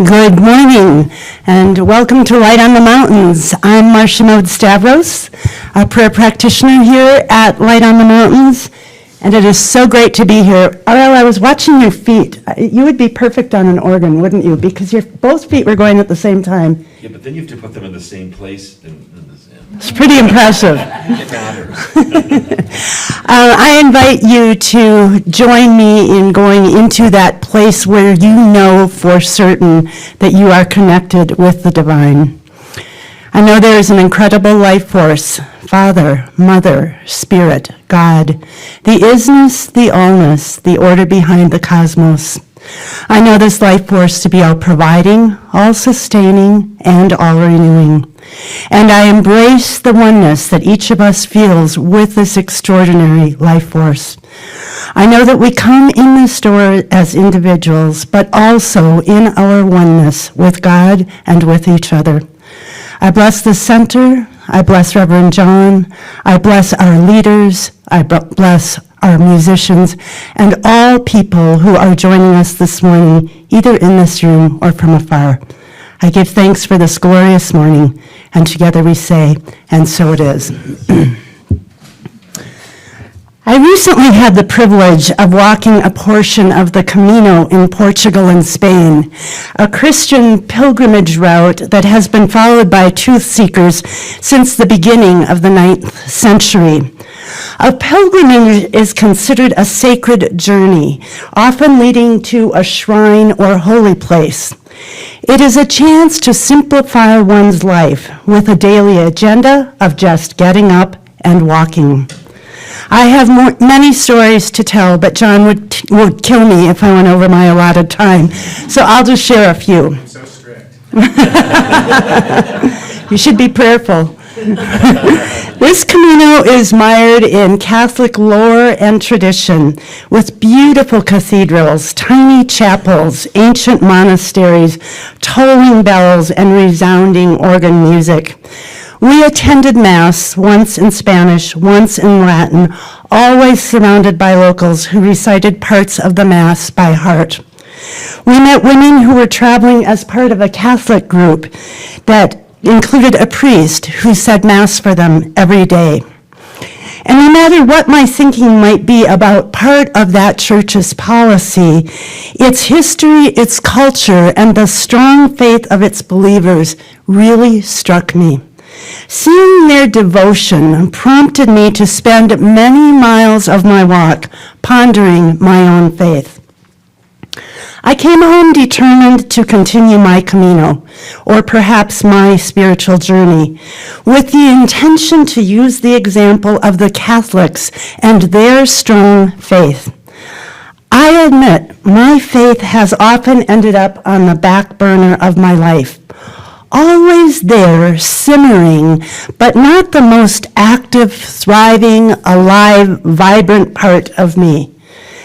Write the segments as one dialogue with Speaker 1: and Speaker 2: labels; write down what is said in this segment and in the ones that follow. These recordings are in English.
Speaker 1: Good morning, and welcome to Light on the Mountains. I'm Marcia Mode-Stavros, a prayer practitioner here at Light on the Mountains, and it is so great to be here. Ariel, I was watching your feet. You would be perfect on an organ, wouldn't you? Because your both feet were going at the same time.
Speaker 2: Yeah, but then you have to put them in the same place.
Speaker 1: It's pretty impressive.
Speaker 2: It matters.
Speaker 1: I invite you to join me in going into that place where you know for certain that you are connected with the divine. I know there is an incredible life force, Father, Mother, Spirit, God, the isness, the allness, the order behind the cosmos. I know this life force to be all providing, all sustaining, and all renewing. And I embrace the oneness that each of us feels with this extraordinary life force. I know that we come in this door as individuals, but also in our oneness with God and with each other. I bless the center. I bless Reverend John. I bless our leaders. I bless our musicians, and all people who are joining us this morning, either in this room or from afar. I give thanks for this glorious morning, and together we say, and so it is. I recently had the privilege of walking a portion of the Camino in Portugal and Spain, a Christian pilgrimage route that has been followed by truth seekers since the beginning of the 9th century. A pilgrimage is considered a sacred journey, often leading to a shrine or holy place. It is a chance to simplify one's life with a daily agenda of just getting up and walking. I have many stories to tell, but John would kill me if I went over my allotted time, so I'll just share a few.
Speaker 3: I'm so strict.
Speaker 1: You should be prayerful. This Camino is mired in Catholic lore and tradition, with beautiful cathedrals, tiny chapels, ancient monasteries, tolling bells, and resounding organ music. We attended Mass, once in Spanish, once in Latin, always surrounded by locals who recited parts of the Mass by heart. We met women who were traveling as part of a Catholic group that included a priest who said Mass for them every day. And no matter what my thinking might be about part of that church's policy, its history, its culture, and the strong faith of its believers really struck me. Seeing their devotion prompted me to spend many miles of my walk pondering my own faith. I came home determined to continue my Camino, or perhaps my spiritual journey, with the intention to use the example of the Catholics and their strong faith. I admit my faith has often ended up on the back burner of my life, always there, simmering, but not the most active, thriving, alive, vibrant part of me.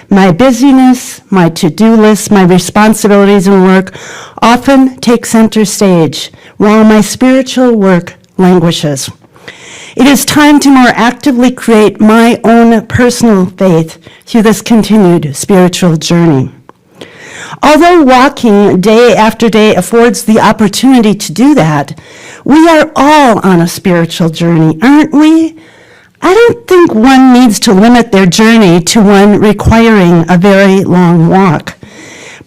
Speaker 1: My busyness, my to-do list, my responsibilities and work often take center stage, while my spiritual work languishes. It is time to more actively create my own personal faith through this continued spiritual journey. Although walking day after day affords the opportunity to do that, we are all on a spiritual journey, aren't we? I don't think one needs to limit their journey to one requiring a very long walk.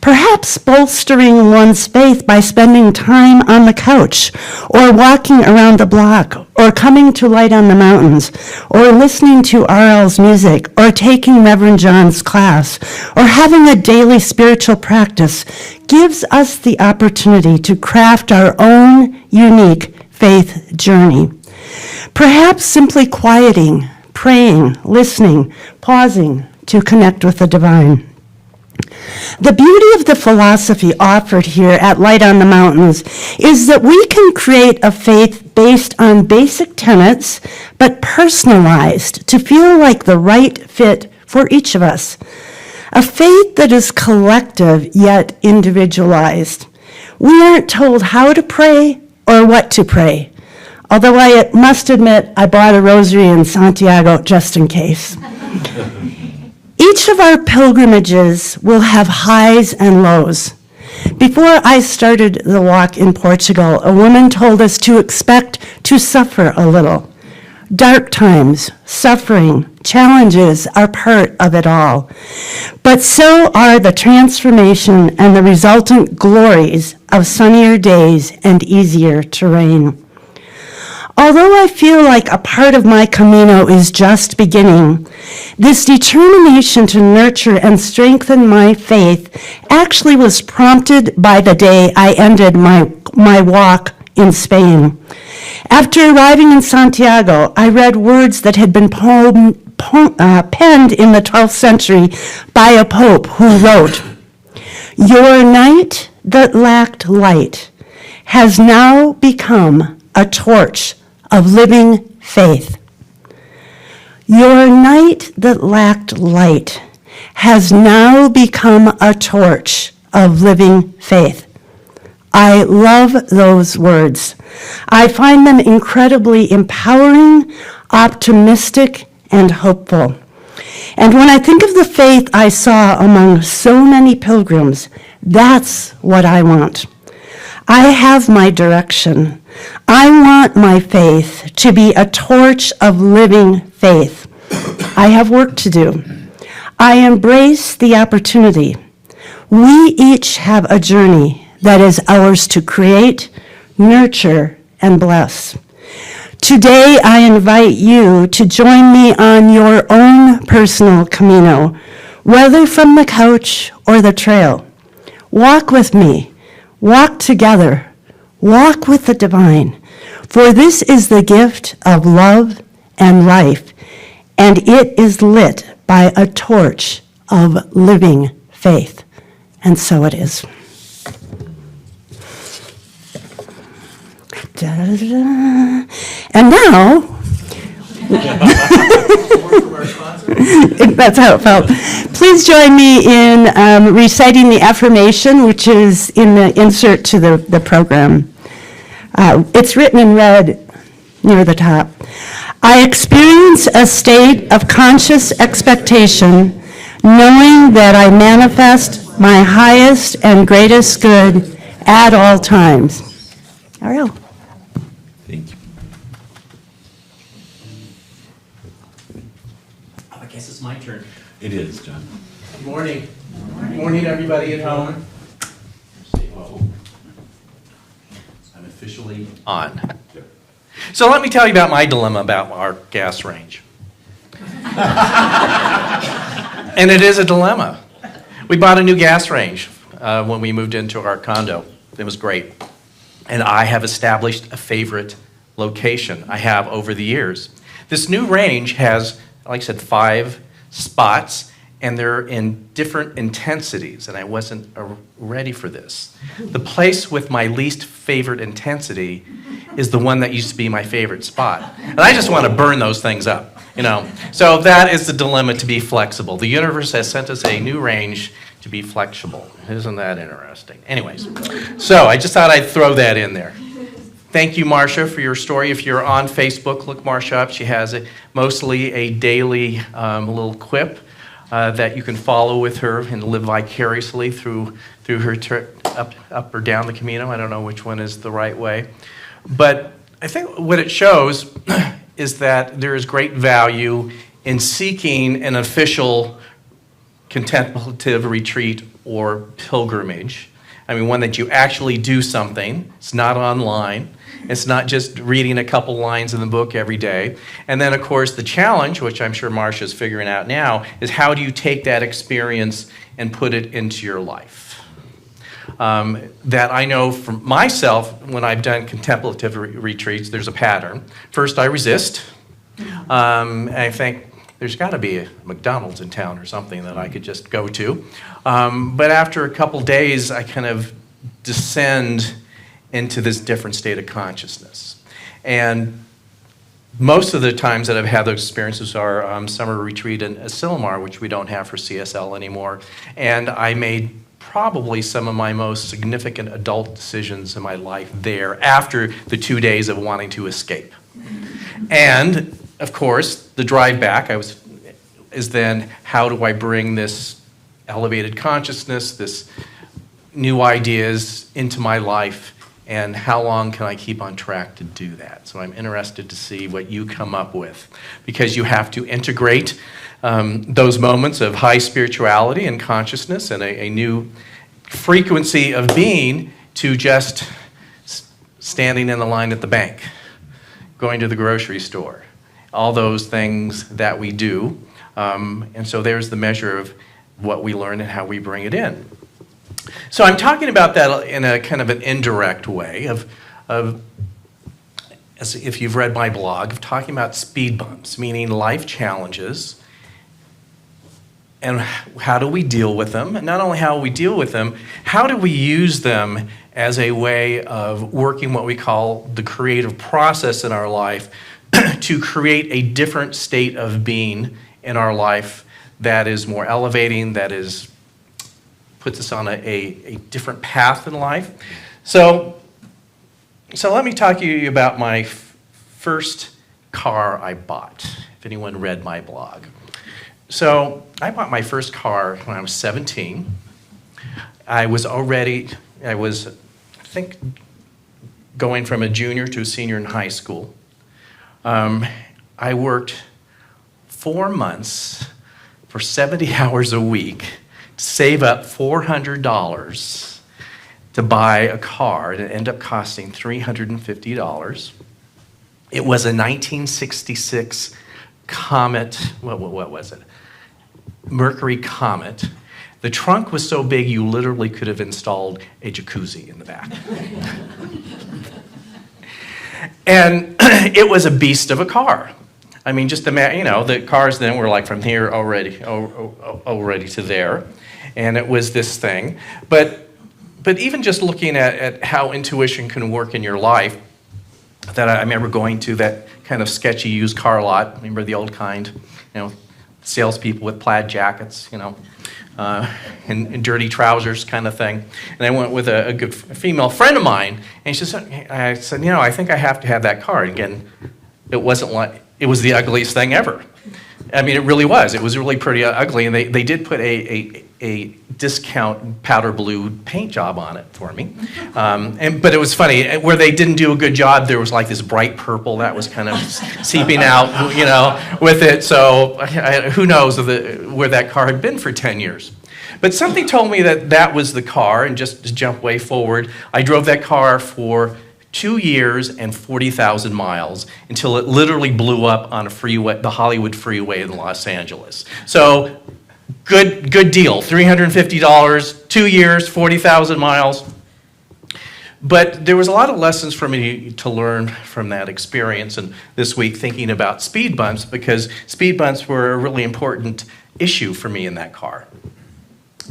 Speaker 1: Perhaps bolstering one's faith by spending time on the couch, or walking around the block, or coming to Light on the Mountains, or listening to RL's music, or taking Reverend John's class, or having a daily spiritual practice gives us the opportunity to craft our own unique faith journey. Perhaps simply quieting, praying, listening, pausing to connect with the divine. The beauty of the philosophy offered here at Light on the Mountains is that we can create a faith based on basic tenets, but personalized to feel like the right fit for each of us. A faith that is collective yet individualized. We aren't told how to pray or what to pray. Although I must admit, I bought a rosary in Santiago just in case. Each of our pilgrimages will have highs and lows. Before I started the walk in Portugal, a woman told us to expect to suffer a little. Dark times, suffering, challenges are part of it all. But so are the transformation and the resultant glories of sunnier days and easier terrain. Although I feel like a part of my Camino is just beginning, this determination to nurture and strengthen my faith actually was prompted by the day I ended my walk in Spain. After arriving in Santiago, I read words that had been penned in the 12th century by a pope who wrote, "Your night that lacked light has now become a torch of living faith." Your night that lacked light has now become a torch of living faith. I love those words. I find them incredibly empowering, optimistic, and hopeful. And when I think of the faith I saw among so many pilgrims, that's what I want. I have my direction. I want my faith to be a torch of living faith. I have work to do. I embrace the opportunity. We each have a journey that is ours to create, nurture, and bless. Today, I invite you to join me on your own personal Camino, whether from the couch or the trail. Walk with me. Walk together. Walk with the divine. For this is the gift of love and life, and it is lit by a torch of living faith. And so it is. Da-da-da-da. And now, that's how it felt. Please join me in reciting the affirmation, which is in the insert to the program. It's written in red near the top. I experience a state of conscious expectation, knowing that I manifest my highest and greatest good at all times. Ariel.
Speaker 2: Thank you.
Speaker 3: I guess it's my turn.
Speaker 2: It is, John.
Speaker 3: Good morning. Good morning, everybody at home. Say hello. I'm officially on. So let me tell you about my dilemma about our gas range. And it is a dilemma. We bought a new gas range when we moved into our condo. It was great. And I have established a favorite location I have over the years. This new range has, like I said, 5 spots, and they're in different intensities, and I wasn't ready for this. The place with my least favorite intensity is the one that used to be my favorite spot. And I just want to burn those things up, you know. So that is the dilemma, to be flexible. The universe has sent us a new range to be flexible. Isn't that interesting? Anyways, so I just thought I'd throw that in there. Thank you, Marcia, for your story. If you're on Facebook, look Marcia up. She has mostly a daily little quip that you can follow with her and live vicariously through her trip up or down the Camino. I don't know which one is the right way. But I think what it shows is that there is great value in seeking an official contemplative retreat or pilgrimage. I mean, one that you actually do something. It's not online. It's not just reading a couple lines in the book every day. And then, of course, the challenge, which I'm sure Marcia's figuring out now, is how do you take that experience and put it into your life? That I know from myself, when I've done contemplative retreats, there's a pattern. First, I resist. I think there's got to be a McDonald's in town or something that I could just go to. But after a couple days, I kind of descend into this different state of consciousness. And most of the times that I've had those experiences are summer retreat in Asilomar, which we don't have for CSL anymore. And I made probably some of my most significant adult decisions in my life there after the 2 days of wanting to escape. And, of course, the drive back is then how do I bring this elevated consciousness, this new ideas into my life, and how long can I keep on track to do that? So I'm interested to see what you come up with, because you have to integrate those moments of high spirituality and consciousness and a new frequency of being to just standing in the line at the bank, going to the grocery store, all those things that we do. And so there's the measure of what we learn and how we bring it in. So I'm talking about that in a kind of an indirect way of as if you've read my blog, of talking about speed bumps, meaning life challenges, and how do we deal with them? And not only how we deal with them, how do we use them as a way of working what we call the creative process in our life to create a different state of being in our life that is more elevating, that is puts us on a different path in life. So let me talk to you about my first car I bought, if anyone read my blog. So I bought my first car when I was 17. I think, going from a junior to a senior in high school. I worked 4 months for 70 hours a week to save up $400 to buy a car, and it ended up costing $350. It was a 1966 Comet, what was it? Mercury Comet. The trunk was so big you literally could have installed a jacuzzi in the back. And it was a beast of a car. I mean, just the cars then were like from here already to there. And it was this thing. But even just looking at how intuition can work in your life, that I remember going to that kind of sketchy used car lot. Remember the old kind, salespeople with plaid jackets, and dirty trousers kind of thing. And I went with a good female friend of mine, and I said, I think I have to have that car. Again, it was the ugliest thing ever. I mean, it really was. It was really pretty ugly, and they did put a discount powder blue paint job on it for me. But it was funny, where they didn't do a good job, there was like this bright purple that was kind of seeping out, with it. So who knows where that car had been for 10 years. But something told me that was the car, and just to jump way forward, I drove that car for 2 years and 40,000 miles until it literally blew up on a freeway, the Hollywood freeway in Los Angeles. So good deal, $350, 2 years, 40,000 miles. But there was a lot of lessons for me to learn from that experience, and this week thinking about speed bumps, because speed bumps were a really important issue for me in that car.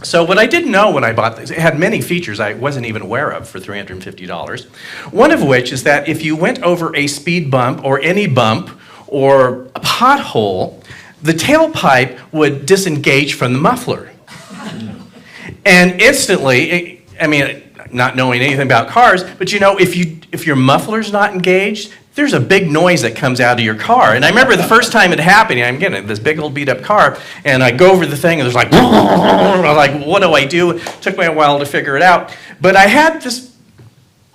Speaker 3: So what I didn't know when I bought this, it had many features I wasn't even aware of for $350. One of which is that if you went over a speed bump or any bump or a pothole, the tailpipe would disengage from the muffler. And instantly, not knowing anything about cars, but if your muffler's not engaged, there's a big noise that comes out of your car. And I remember the first time it happened, I'm getting this big old beat up car, and I go over the thing, and there's like, I was like, what do I do? It took me a while to figure it out. But I had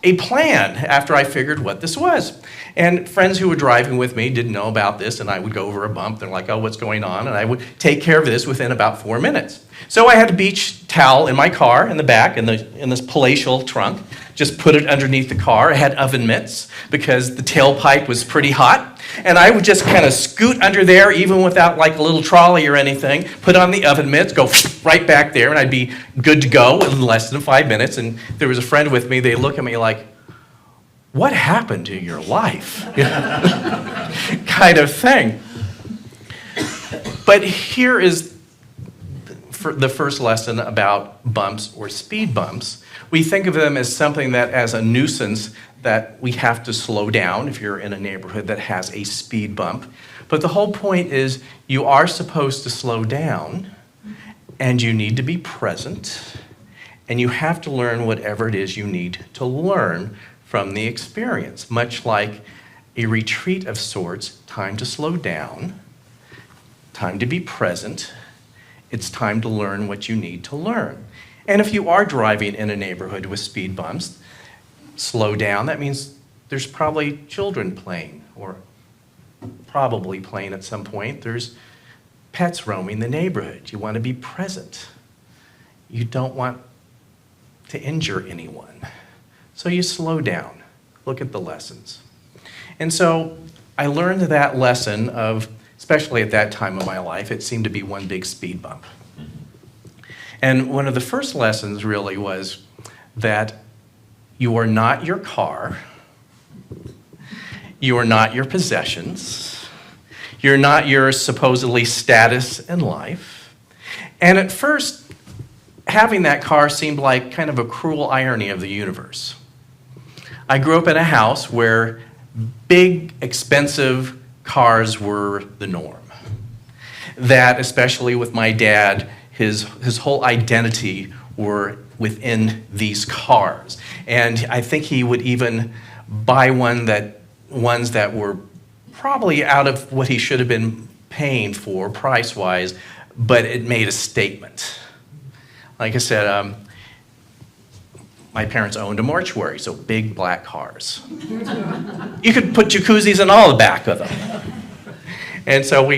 Speaker 3: a plan after I figured what this was. And friends who were driving with me didn't know about this, and I would go over a bump. They're like, oh, what's going on? And I would take care of this within about 4 minutes. So I had a beach towel in my car in the back, in this palatial trunk. Just put it underneath the car. I had oven mitts because the tailpipe was pretty hot. And I would just kind of scoot under there, even without like a little trolley or anything, put on the oven mitts, go right back there, and I'd be good to go in less than 5 minutes. And there was a friend with me. They look at me like, what happened to your life? Kind of thing. But here is the first lesson about bumps or speed bumps. We think of them as something that, as a nuisance, that we have to slow down if you're in a neighborhood that has a speed bump. But the whole point is you are supposed to slow down, and you need to be present, and you have to learn whatever it is you need to learn from the experience. Much like a retreat of sorts, time to slow down, time to be present. It's time to learn what you need to learn. And if you are driving in a neighborhood with speed bumps, slow down. That means there's probably children playing, or probably playing at some point. There's pets roaming the neighborhood. You want to be present. You don't want to injure anyone. So you slow down. Look at the lessons. And so I learned that lesson of, especially at that time of my life, it seemed to be one big speed bump. And one of the first lessons really was that you are not your car, you are not your possessions, you're not your supposedly status in life. And at first, having that car seemed like kind of a cruel irony of the universe. I grew up in a house where big, expensive cars were the norm. That, especially with my dad, his whole identity were within these cars. And I think he would even buy ones that were probably out of what he should have been paying for price-wise, but it made a statement. Like I said, my parents owned a mortuary, so big black cars. You could put jacuzzis in all the back of them. And so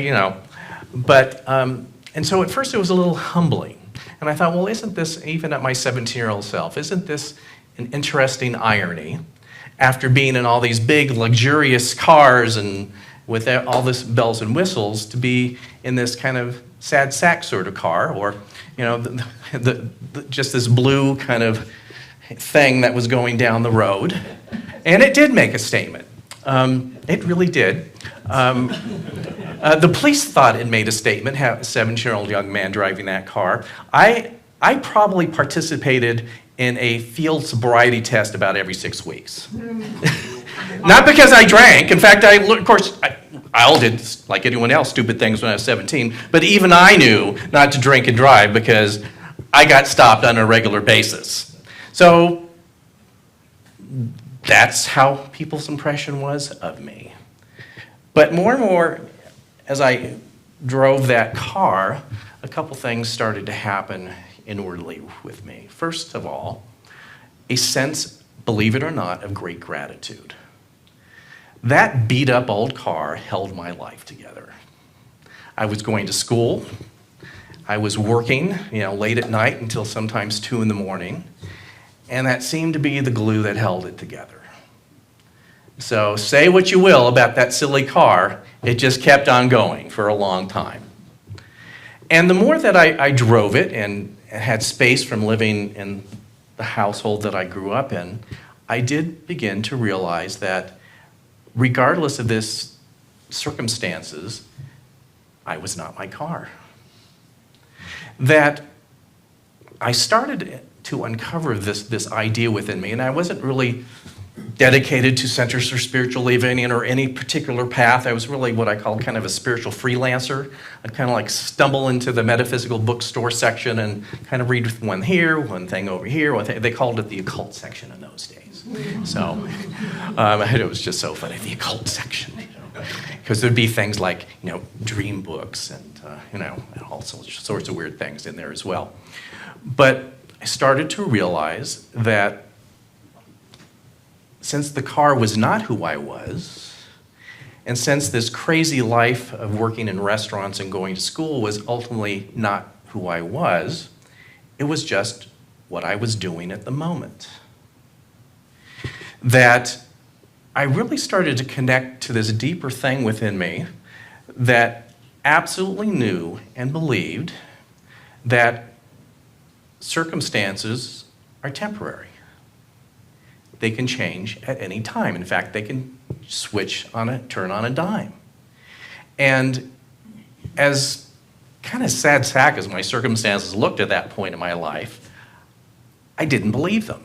Speaker 3: and so at first it was a little humbling. And I thought, well, isn't this, even at my 17-year-old self, isn't this an interesting irony? After being in all these big, luxurious cars and with all this bells and whistles, to be in this kind of sad sack sort of car, or, just this blue kind of thing that was going down the road. And it did make a statement. It really did. The police thought it made a statement, have a 17-year-old young man driving that car. I probably participated in a field sobriety test about every 6 weeks. Not because I drank. In fact, of course, I all did, like anyone else, stupid things when I was 17. But even I knew not to drink and drive because I got stopped on a regular basis. So that's how people's impression was of me. But more and more, as I drove that car, a couple things started to happen inwardly with me. First of all, a sense, believe it or not, of great gratitude. That beat-up old car held my life together. I was going to school. I was working, late at night until sometimes 2 in the morning, and that seemed to be the glue that held it together. So say what you will about that silly car, it just kept on going for a long time. And the more that I drove it and had space from living in the household that I grew up in, I did begin to realize that regardless of this circumstances, I was not my car. That I started to uncover this idea within me, and I wasn't really dedicated to Centers for Spiritual Living or any particular path. I was really what I call kind of a spiritual freelancer. I'd kind of like stumble into the metaphysical bookstore section and kind of read one here, one thing over here, one thing. They called it the occult section in those days. So it was just so funny, the occult section, because there'd be things like, dream books and, all sorts of weird things in there as well. But I started to realize that since the car was not who I was, and since this crazy life of working in restaurants and going to school was ultimately not who I was, it was just what I was doing at the moment. That I really started to connect to this deeper thing within me that absolutely knew and believed that circumstances are temporary. They can change at any time. In fact, they can turn on a dime. And as kind of sad sack as my circumstances looked at that point in my life, I didn't believe them.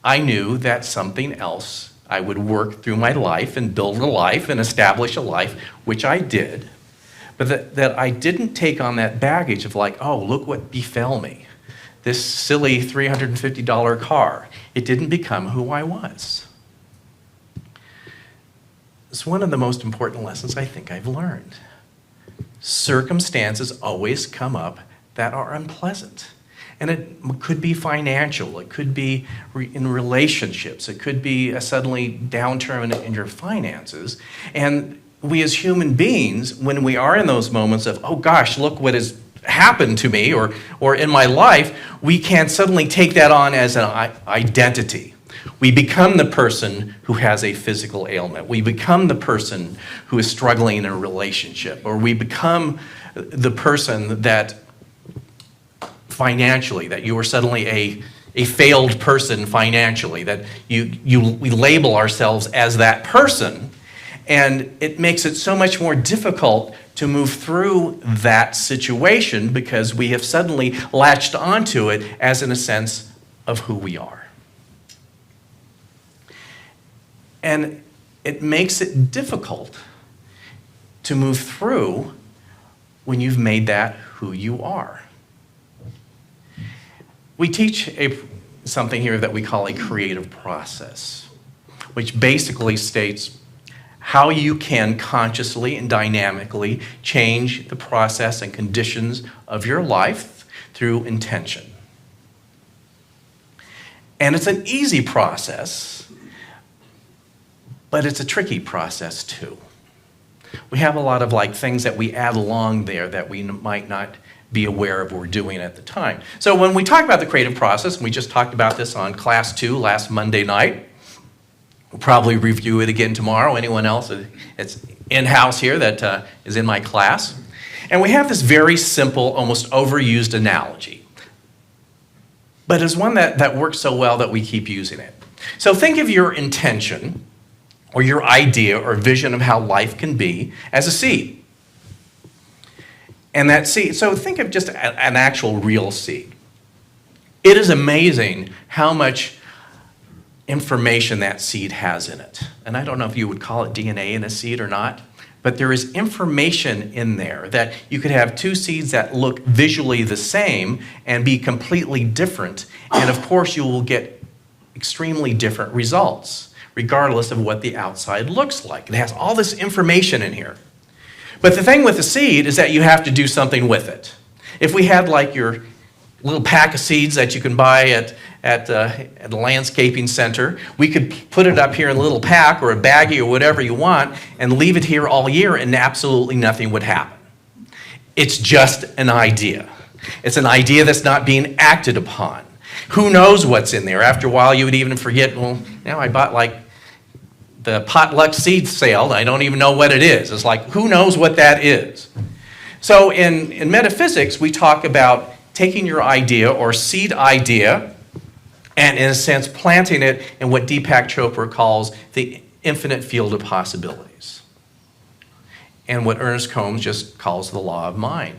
Speaker 3: I knew that something else, I would work through my life and build a life and establish a life, which I did, but that I didn't take on that baggage of like, oh, look what befell me. This silly $350 car. It didn't become who I was. It's one of the most important lessons I think I've learned. Circumstances always come up that are unpleasant. And it could be financial, it could be in relationships, it could be a suddenly downturn in your finances. And we as human beings, when we are in those moments of, oh gosh, look what has happened to me or in my life, we can suddenly take that on as an identity. We become the person who has a physical ailment. We become the person who is struggling in a relationship, or we become the person that financially, that you are suddenly a failed person financially, that we label ourselves as that person, and it makes it so much more difficult to move through that situation because we have suddenly latched onto it as in a sense of who we are. And it makes it difficult to move through when you've made that who you are. We teach something here that we call a creative process, which basically states how you can consciously and dynamically change the process and conditions of your life through intention. And it's an easy process, but it's a tricky process too. We have a lot of things that we add along there that we might not be aware of we're doing at the time. So when we talk about the creative process, and we just talked about this on class 2 last Monday night, we'll probably review it again tomorrow. Anyone else that's in-house here that is in my class. And we have this very simple, almost overused analogy. But it's one that works so well that we keep using it. So think of your intention or your idea or vision of how life can be as a seed. And that seed, so think of just an actual real seed. It is amazing how much information that seed has in it. And I don't know if you would call it DNA in a seed or not, but there is information in there that you could have 2 seeds that look visually the same and be completely different. And of course, you will get extremely different results, regardless of what the outside looks like. It has all this information in here. But the thing with the seed is that you have to do something with it. If we had your little pack of seeds that you can buy at a landscaping center, we could put it up here in a little pack or a baggie or whatever you want and leave it here all year and absolutely nothing would happen. It's just an idea. It's an idea that's not being acted upon. Who knows what's in there? After a while you would even forget, well, now I bought the potluck seed sale, I don't even know what it is. It's who knows what that is? So in metaphysics, we talk about taking your idea or seed idea and, in a sense, planting it in what Deepak Chopra calls the infinite field of possibilities, and what Ernest Combs just calls the law of mind.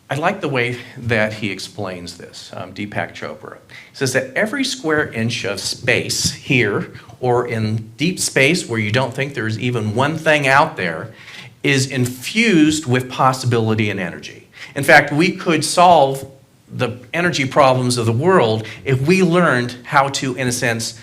Speaker 3: I like the way that he explains this, Deepak Chopra. He says that every square inch of space here, or in deep space where you don't think there's even one thing out there, is infused with possibility and energy. In fact, we could solve the energy problems of the world if we learned how to, in a sense,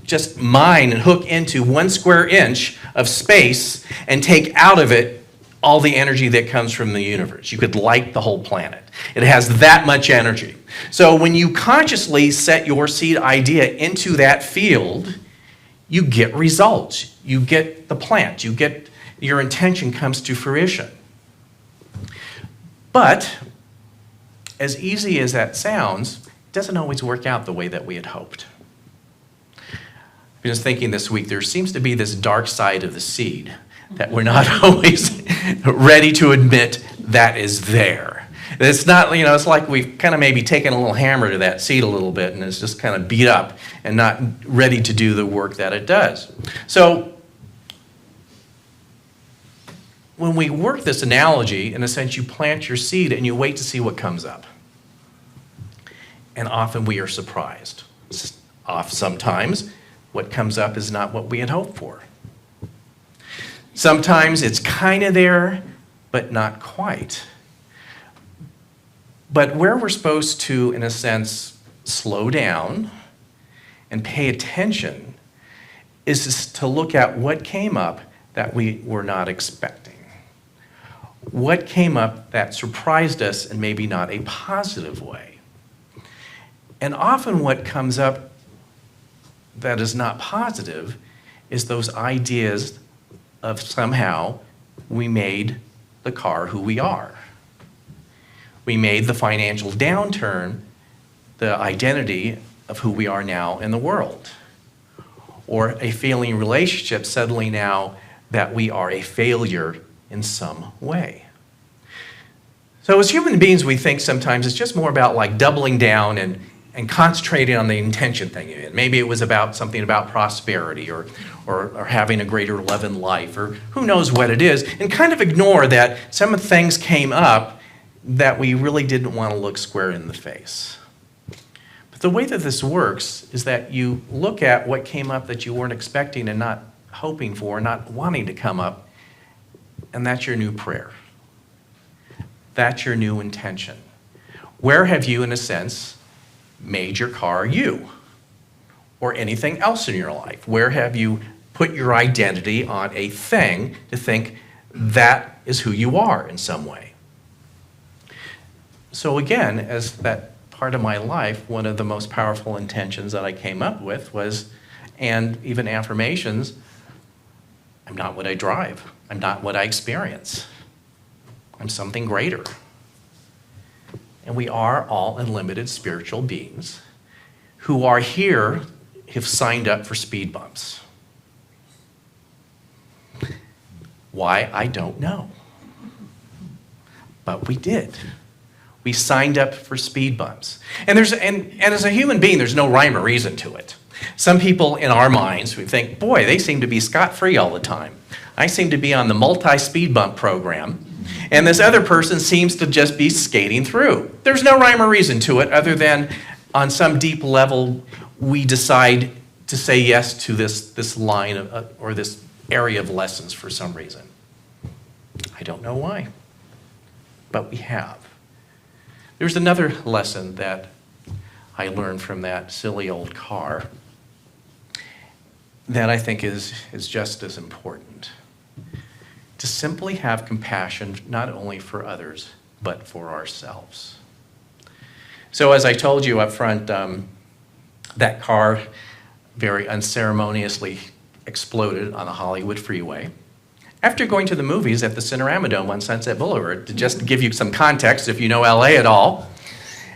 Speaker 3: just mine and hook into 1 square inch of space and take out of it all the energy that comes from the universe. You could light the whole planet. It has that much energy. So when you consciously set your seed idea into that field, you get results. You get the plant. Your intention comes to fruition. But as easy as that sounds, it doesn't always work out the way that we had hoped. I was thinking this week, there seems to be this dark side of the seed that we're not always ready to admit that is there. It's not, it's like we've kind of maybe taken a little hammer to that seed a little bit and it's just kind of beat up and not ready to do the work that it does. So when we work this analogy, in a sense, you plant your seed and you wait to see what comes up. And often we are surprised. Sometimes what comes up is not what we had hoped for. Sometimes it's kind of there, but not quite. But where we're supposed to, in a sense, slow down and pay attention is to look at what came up that we were not expecting. what came up that surprised us in maybe not a positive way. And often what comes up that is not positive is those ideas of somehow we made the car who we are. We made the financial downturn the identity of who we are now in the world. Or a failing relationship suddenly now that we are a failure in some way. So as human beings, we think sometimes it's just more about like doubling down and concentrating on the intention thing. Maybe it was about something about prosperity or having a greater love in life, or who knows what it is, and kind of ignore that some of the things came up that we really didn't want to look square in the face. But the way that this works is that you look at what came up that you weren't expecting and not hoping for, not wanting to come up, and that's your new prayer. That's your new intention. Where have you, in a sense, made your car you? Or anything else in your life? Where have you put your identity on a thing to think that is who you are in some way? So again, as that part of my life, one of the most powerful intentions that I came up with was, and even affirmations, I'm not what I drive. I'm not what I experience. I'm something greater. And we are all unlimited spiritual beings who are here, have signed up for speed bumps. Why, I don't know. But we did. We signed up for speed bumps. And as a human being, there's no rhyme or reason to it. Some people in our minds, we think, boy, they seem to be scot-free all the time. I seem to be on the multi-speed bump program, and this other person seems to just be skating through. There's no rhyme or reason to it other than on some deep level, we decide to say yes to this line or this area of lessons for some reason. I don't know why, but we have. There's another lesson that I learned from that silly old car that I think is just as important. To simply have compassion not only for others, but for ourselves. So as I told you up front, that car very unceremoniously exploded on the Hollywood freeway after going to the movies at the Cinerama Dome on Sunset Boulevard. To just give you some context, if you know LA at all.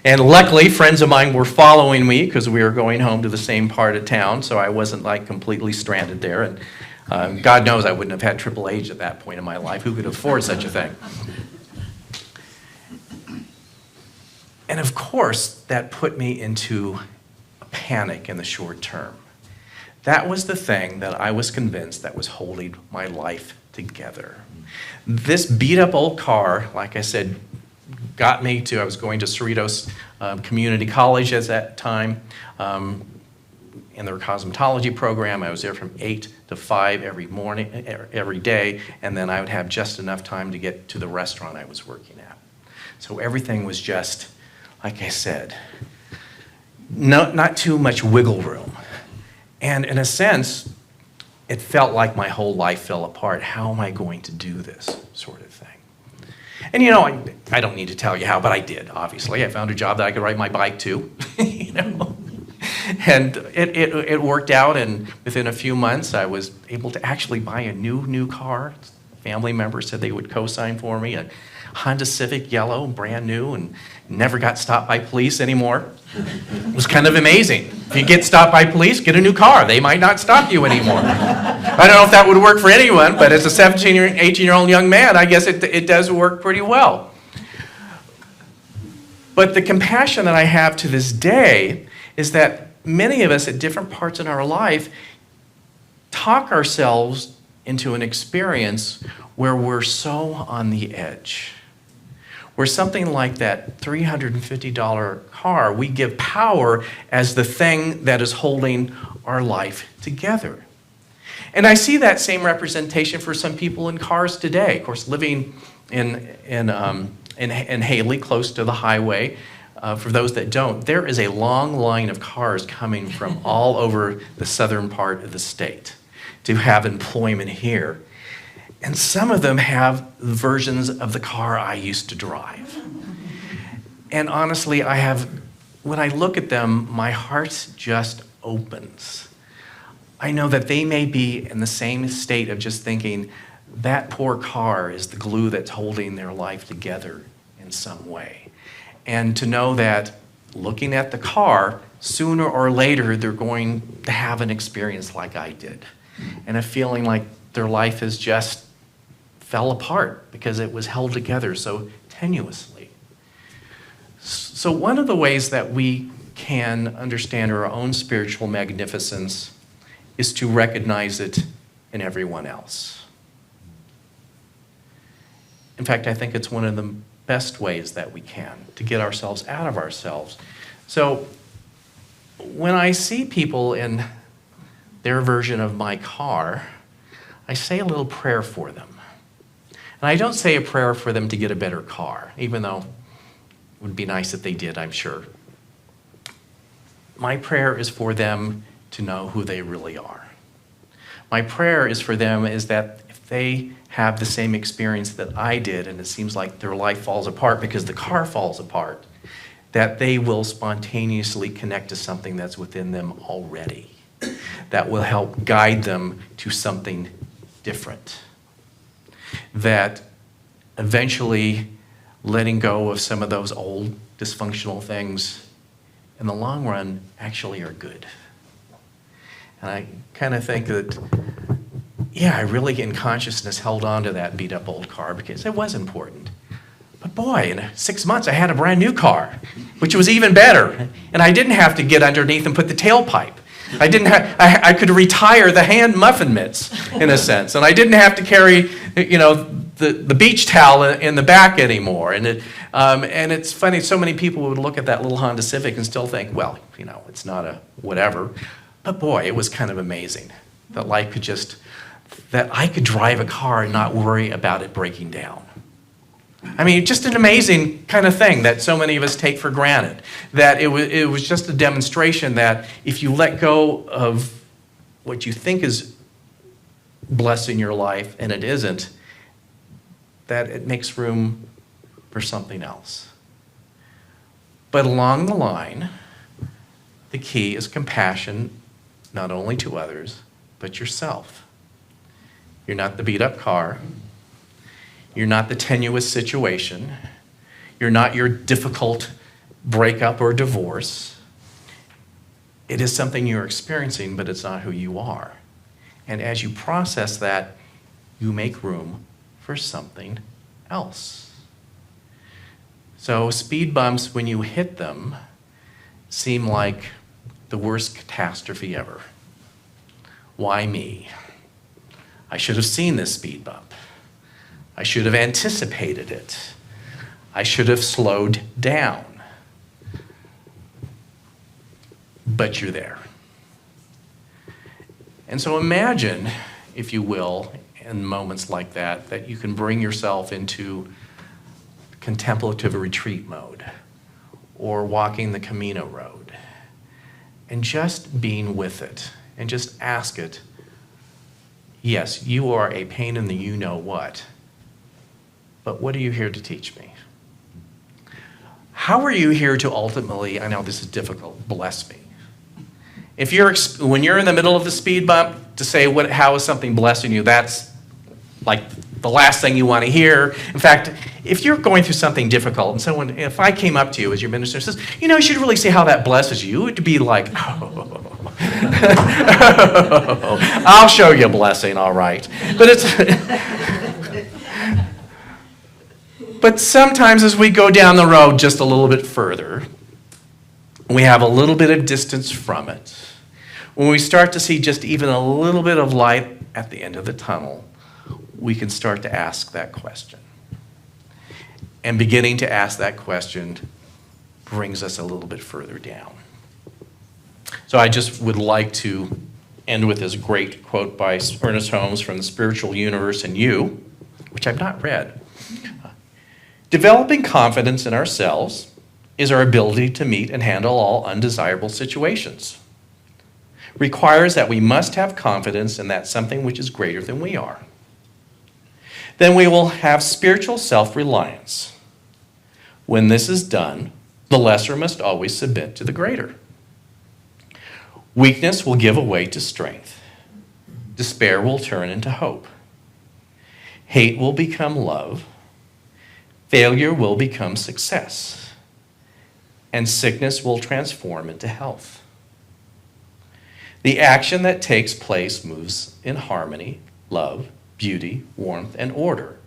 Speaker 3: And luckily, friends of mine were following me because we were going home to the same part of town, so I wasn't like completely stranded there. And God knows I wouldn't have had Triple H at that point in my life. Who could afford such a thing? And of course, that put me into a panic in the short term. That was the thing that I was convinced that was holding my life together. This beat up old car, like I said, got me to, I was going to Cerritos Community College at that time, in their cosmetology program. I was there from 8 to 5 every morning, every day, and then I would have just enough time to get to the restaurant I was working at. So everything was just, like I said, not too much wiggle room. And in a sense, it felt like my whole life fell apart. How am I going to do this sort of thing? And you know, I don't need to tell you how, but I did, obviously. I found a job that I could ride my bike to, you know. And it worked out, and within a few months, I was able to actually buy a new car. Family members said they would co-sign for me, a Honda Civic yellow, brand new, and never got stopped by police anymore. It was kind of amazing. If you get stopped by police, get a new car. They might not stop you anymore. I don't know if that would work for anyone, but as a 17 or 18-year-old young man, I guess it does work pretty well. But the compassion that I have to this day is that many of us at different parts in our life talk ourselves into an experience where we're so on the edge. Where something like that $350 car, we give power as the thing that is holding our life together. And I see that same representation for some people in cars today. Of course, living in Haley, close to the highway, for those that don't, there is a long line of cars coming from all over the southern part of the state to have employment here. And some of them have versions of the car I used to drive. And honestly, when I look at them, my heart just opens. I know that they may be in the same state of just thinking, that poor car is the glue that's holding their life together in some way. And to know that looking at the car, sooner or later, they're going to have an experience like I did. And a feeling like their life has just fell apart because it was held together so tenuously. So one of the ways that we can understand our own spiritual magnificence is to recognize it in everyone else. In fact, I think it's one of the best ways that we can to get ourselves out of ourselves. So when I see people in their version of my car, I say a little prayer for them. And I don't say a prayer for them to get a better car, even though it would be nice if they did, I'm sure. My prayer is for them to know who they really are. My prayer is for them is that if they have the same experience that I did, and it seems like their life falls apart because the car falls apart, that they will spontaneously connect to something that's within them already, that will help guide them to something different. That eventually letting go of some of those old dysfunctional things in the long run actually are good. And I kind of think that, yeah, I really in consciousness held on to that beat up old car because it was important. But boy, in 6 months I had a brand new car, which was even better. And I didn't have to get underneath and put the tailpipe. I could retire the hand muffin mitts, in a sense. And I didn't have to carry, the beach towel in the back anymore. And it's funny, so many people would look at that little Honda Civic and still think, well, it's not a whatever. But boy, it was kind of amazing that that I could drive a car and not worry about it breaking down. I mean, just an amazing kind of thing that so many of us take for granted. That it was just a demonstration that if you let go of what you think is blessing your life and it isn't, that it makes room for something else. But along the line, the key is compassion, not only to others, but yourself. You're not the beat-up car. You're not the tenuous situation. You're not your difficult breakup or divorce. It is something you're experiencing, but it's not who you are. And as you process that, you make room for something else. So speed bumps, when you hit them, seem like the worst catastrophe ever. Why me? I should have seen this speed bump. I should have anticipated it. I should have slowed down. But you're there. And so imagine, if you will, in moments like that, that you can bring yourself into contemplative retreat mode or walking the Camino road and just being with it and just ask it, yes, you are a pain in the you-know-what, but what are you here to teach me? How are you here to ultimately, I know this is difficult, bless me? When you're in the middle of the speed bump, to say how is something blessing you, that's like the last thing you want to hear. In fact, if you're going through something difficult, and if I came up to you as your minister and says, you should really see how that blesses you, it would be like, I'll show you a blessing, all right. But sometimes as we go down the road just a little bit further, we have a little bit of distance from it. When we start to see just even a little bit of light at the end of the tunnel, we can start to ask that question. And beginning to ask that question brings us a little bit further down. So I just would like to end with this great quote by Ernest Holmes from The Spiritual Universe and You, which I've not read. Developing confidence in ourselves is our ability to meet and handle all undesirable situations. Requires that we must have confidence in that something which is greater than we are. Then we will have spiritual self-reliance. When this is done, the lesser must always submit to the greater. Weakness will give way to strength. Despair will turn into hope. Hate will become love. Failure will become success. And sickness will transform into health. The action that takes place moves in harmony, love, beauty, warmth, and order,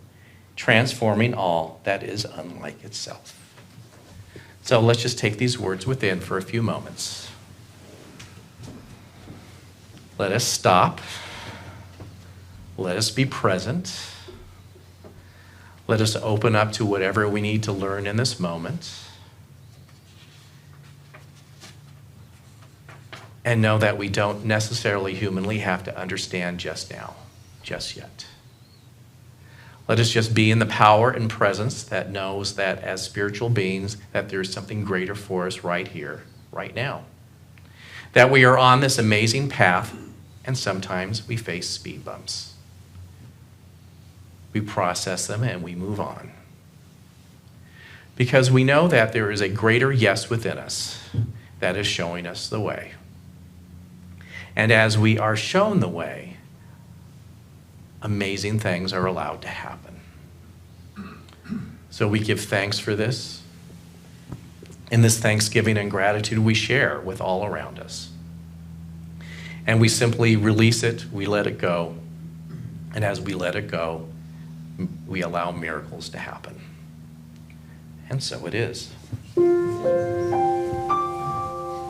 Speaker 3: transforming all that is unlike itself. So let's just take these words within for a few moments. Let us stop. Let us be present. Let us open up to whatever we need to learn in this moment. And know that we don't necessarily humanly have to understand just now, just yet. Let us just be in the power and presence that knows that as spiritual beings, that there's something greater for us right here, right now. That we are on this amazing path, and sometimes we face speed bumps. We process them and we move on. Because we know that there is a greater yes within us that is showing us the way. And as we are shown the way, amazing things are allowed to happen. So we give thanks for this. In this thanksgiving and gratitude we share with all around us. And we simply release it, we let it go. And as we let it go, we allow miracles to happen. And so it is.